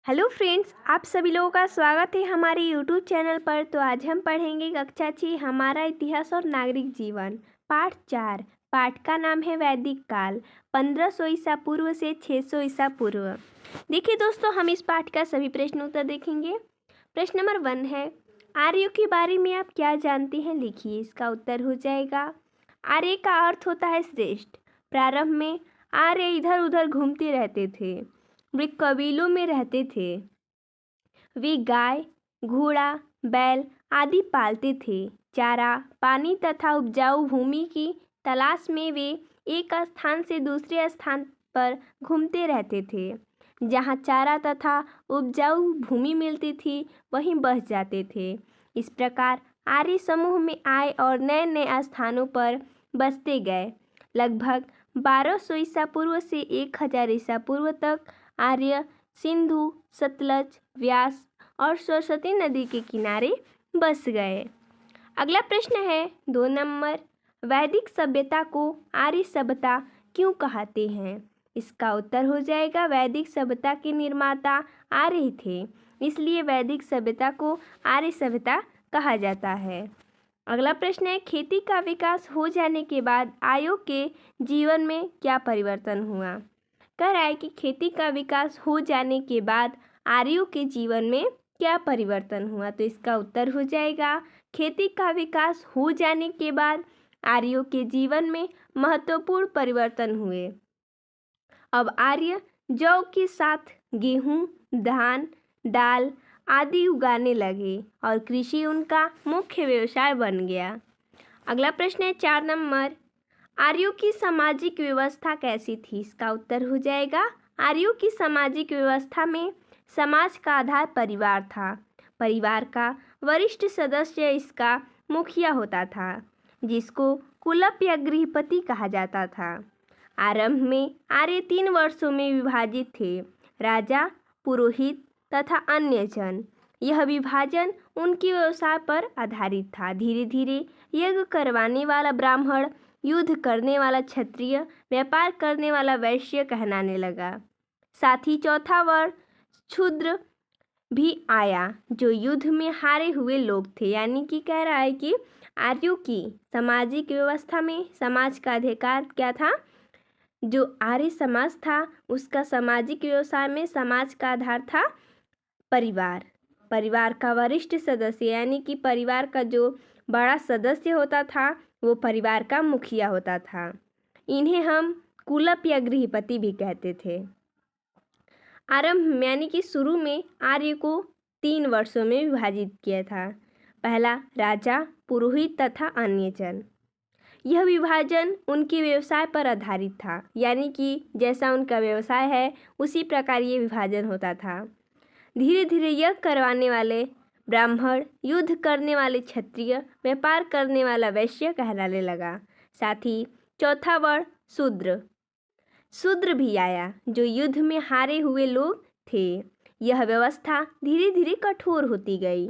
Hello friends, आप सभी लोगों का स्वागत है हमारे यूट्यूब चैनल पर। तो आज हम पढ़ेंगे कक्षा 6 हमारा इतिहास और नागरिक जीवन पाठ 4। पाठ का नाम है वैदिक काल 1500 ईसा पूर्व से 600 ईसा पूर्व। देखिए दोस्तों, हम इस पाठ का सभी प्रश्न उत्तर देखेंगे। प्रश्न नंबर 1 है, आर्यों के बारे में आप क्या जानते हैं, लिखिए। इसका उत्तर हो जाएगा, आर्य का अर्थ होता है श्रेष्ठ। प्रारंभ में आर्य इधर उधर घूमते रहते थे। वे कबीलों में रहते थे। वे गाय, घोड़ा, बैल आदि पालते थे। चारा, पानी तथा उपजाऊ भूमि की तलाश में वे एक स्थान से दूसरे स्थान पर घूमते रहते थे। जहाँ चारा तथा उपजाऊ भूमि मिलती थी वहीं बस जाते थे। इस प्रकार आर्य समूह में आए और नए नए स्थानों पर बसते गए। लगभग 1200 ईसा पूर्व से 1000 ईसा पूर्व तक आर्य सिंधु, सतलज, व्यास और सरस्वती नदी के किनारे बस गए। अगला प्रश्न है 2 नंबर, वैदिक सभ्यता को आर्य सभ्यता क्यों कहते हैं। इसका उत्तर हो जाएगा, वैदिक सभ्यता के निर्माता आर्य थे, इसलिए वैदिक सभ्यता को आर्य सभ्यता कहा जाता है। अगला प्रश्न है, खेती का विकास हो जाने के बाद आर्यों के जीवन में क्या परिवर्तन हुआ। कह रहा है कि खेती का विकास हो जाने के बाद आर्यों के जीवन में क्या परिवर्तन हुआ। तो इसका उत्तर हो जाएगा, खेती का विकास हो जाने के बाद आर्यों के जीवन में महत्वपूर्ण परिवर्तन हुए। अब आर्य जौ के साथ गेहूं, धान, दाल आदि उगाने लगे और कृषि उनका मुख्य व्यवसाय बन गया। अगला प्रश्न है 4 नंबर, आर्यों की सामाजिक व्यवस्था कैसी थी। इसका उत्तर हो जाएगा, आर्यों की सामाजिक व्यवस्था में समाज का आधार परिवार था। परिवार का वरिष्ठ सदस्य इसका मुखिया होता था, जिसको कुलप या गृहपति कहा जाता था। आरंभ में आर्य 3 वर्षों में विभाजित थे, राजा, पुरोहित तथा अन्य जन। यह विभाजन उनके व्यवसाय पर आधारित था। धीरे धीरे यज्ञ करवाने वाला ब्राह्मण, युद्ध करने वाला क्षत्रिय, व्यापार करने वाला वैश्य कहलाने लगा। साथ ही चौथा वर्ग शूद्र भी आया, जो युद्ध में हारे हुए लोग थे। यानी कि कह रहा है कि आर्यों की सामाजिक व्यवस्था में समाज का अधिकार क्या था। जो आर्य समाज था उसका सामाजिक व्यवसाय में समाज का आधार था परिवार। परिवार का वरिष्ठ सदस्य यानी कि परिवार का जो बड़ा सदस्य होता था वो परिवार का मुखिया होता था। इन्हें हम कुलप या गृहपति भी कहते थे। आरंभ यानी कि शुरू में आर्य को 3 वर्षों में विभाजित किया था। पहला राजा, पुरोहित तथा अन्य जन। यह विभाजन उनके व्यवसाय पर आधारित था, यानी कि जैसा उनका व्यवसाय है उसी प्रकार ये विभाजन होता था। धीरे धीरे यज्ञ करवाने वाले ब्राह्मण, युद्ध करने वाले क्षत्रिय, व्यापार करने वाला वैश्य कहलाने लगा। साथ ही चौथा वर्ण शूद्र भी आया, जो युद्ध में हारे हुए लोग थे। यह व्यवस्था धीरे धीरे कठोर होती गई।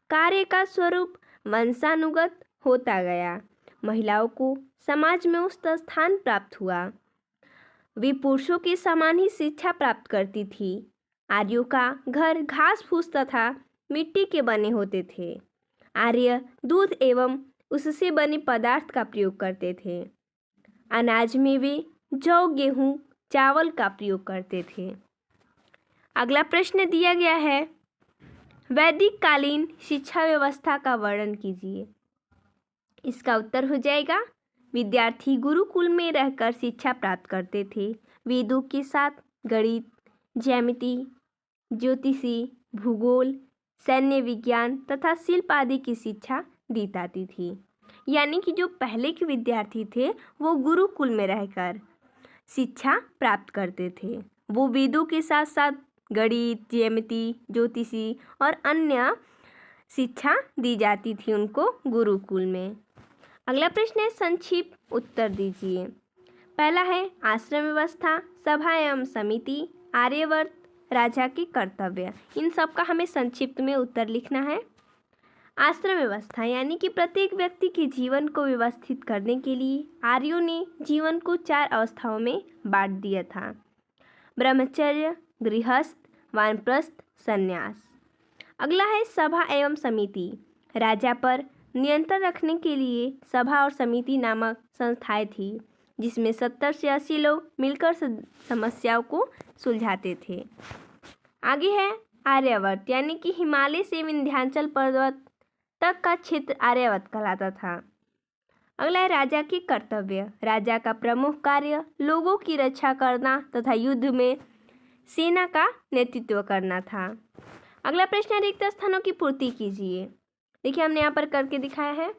कार्य का स्वरूप वंशानुगत होता गया। महिलाओं को समाज में उच्च स्थान प्राप्त हुआ। वे पुरुषों के समान ही शिक्षा प्राप्त करती थी। आर्यों का घर घास फूस तथा मिट्टी के बने होते थे। आर्य दूध एवं उससे बने पदार्थ का प्रयोग करते थे। अनाज में वे जौ, गेहूं, चावल का प्रयोग करते थे। अगला प्रश्न दिया गया है, वैदिक कालीन शिक्षा व्यवस्था का वर्णन कीजिए। इसका उत्तर हो जाएगा, विद्यार्थी गुरुकुल में रहकर शिक्षा प्राप्त करते थे। वेदों के साथ गणित, ज्यामिति, ज्योतिषी, भूगोल, सैन्य विज्ञान तथा शिल्प आदि की शिक्षा दी जाती थी। यानी कि जो पहले के विद्यार्थी थे वो गुरुकुल में रहकर शिक्षा प्राप्त करते थे। वो वेदों के साथ साथ गणित, ज्यामिति, ज्योतिषी और अन्य शिक्षा दी जाती थी उनको गुरुकुल में। अगला प्रश्न है, संक्षिप्त उत्तर दीजिए। पहला है आश्रम व्यवस्था, सभा एवं समिति, आर्यवर्त, राजा के कर्तव्य। इन सब का हमें संक्षिप्त में उत्तर लिखना है। आश्रम व्यवस्था यानी कि प्रत्येक व्यक्ति के जीवन को व्यवस्थित करने के लिए आर्यों ने जीवन को 4 अवस्थाओं में बांट दिया था। ब्रह्मचर्य, गृहस्थ, वानप्रस्थ संन्यास। अगला है सभा एवं समिति। राजा पर नियंत्रण रखने के लिए सभा और समिति नामक संस्थाएं थी, जिसमें 70 से 80 लोग मिलकर समस्याओं को सुलझाते थे। आगे है आर्यावर्त, यानी कि हिमालय से विंध्याचल पर्वत तक का क्षेत्र आर्यावर्त कहलाता था। अगला है राजा के कर्तव्य। राजा का प्रमुख कार्य लोगों की रक्षा करना तथा युद्ध में सेना का नेतृत्व करना था। अगला प्रश्न है रिक्त स्थानों की पूर्ति कीजिए। देखिए हमने यहाँ पर करके दिखाया है।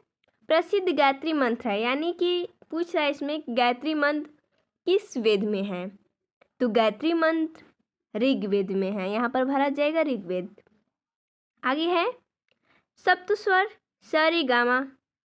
प्रसिद्ध गायत्री मंत्र है, यानी कि पूछ रहा है इसमें गायत्री मंत्र किस वेद में है, तो गायत्री मंत्र ऋग्वेद में है, यहाँ पर भरा जाएगा ऋग्वेद। आगे है सप्तस्वर सारेगामा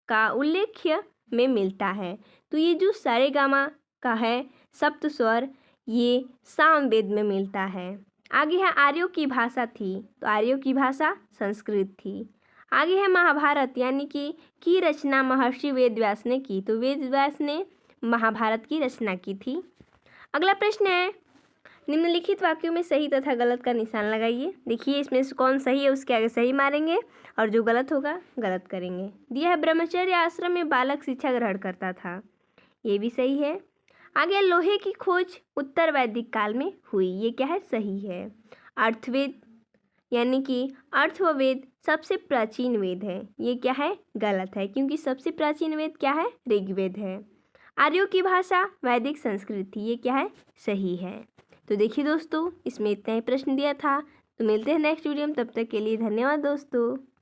का उल्लेख्य में मिलता है, तो ये जो सारेगामा का है सप्तस्वर ये सामवेद में मिलता है। आगे है आर्यों की भाषा थी, तो आर्यों की भाषा संस्कृत थी। आगे है महाभारत, यानी कि रचना महर्षि वेदव्यास ने की, तो वेदव्यास ने महाभारत की रचना की थी। अगला प्रश्न है निम्नलिखित वाक्यों में सही तथा गलत का निशान लगाइए। देखिए इसमें से कौन सही है उसके आगे सही मारेंगे और जो गलत होगा गलत करेंगे। दिया है ब्रह्मचर्य आश्रम में बालक शिक्षा ग्रहण करता था, ये भी सही है। आगे लोहे की खोज उत्तर वैदिक काल में हुई, ये क्या है सही है। अर्थवेद, यानी कि अर्थवेद सबसे प्राचीन वेद है, ये क्या है गलत है, क्योंकि सबसे प्राचीन वेद क्या है ऋग्वेद है। आर्यों की भाषा वैदिक संस्कृत थी, ये क्या है सही है। तो देखिए दोस्तों इसमें इतना ही प्रश्न दिया था। तो मिलते हैं नेक्स्ट वीडियो में, तब तक के लिए धन्यवाद दोस्तों।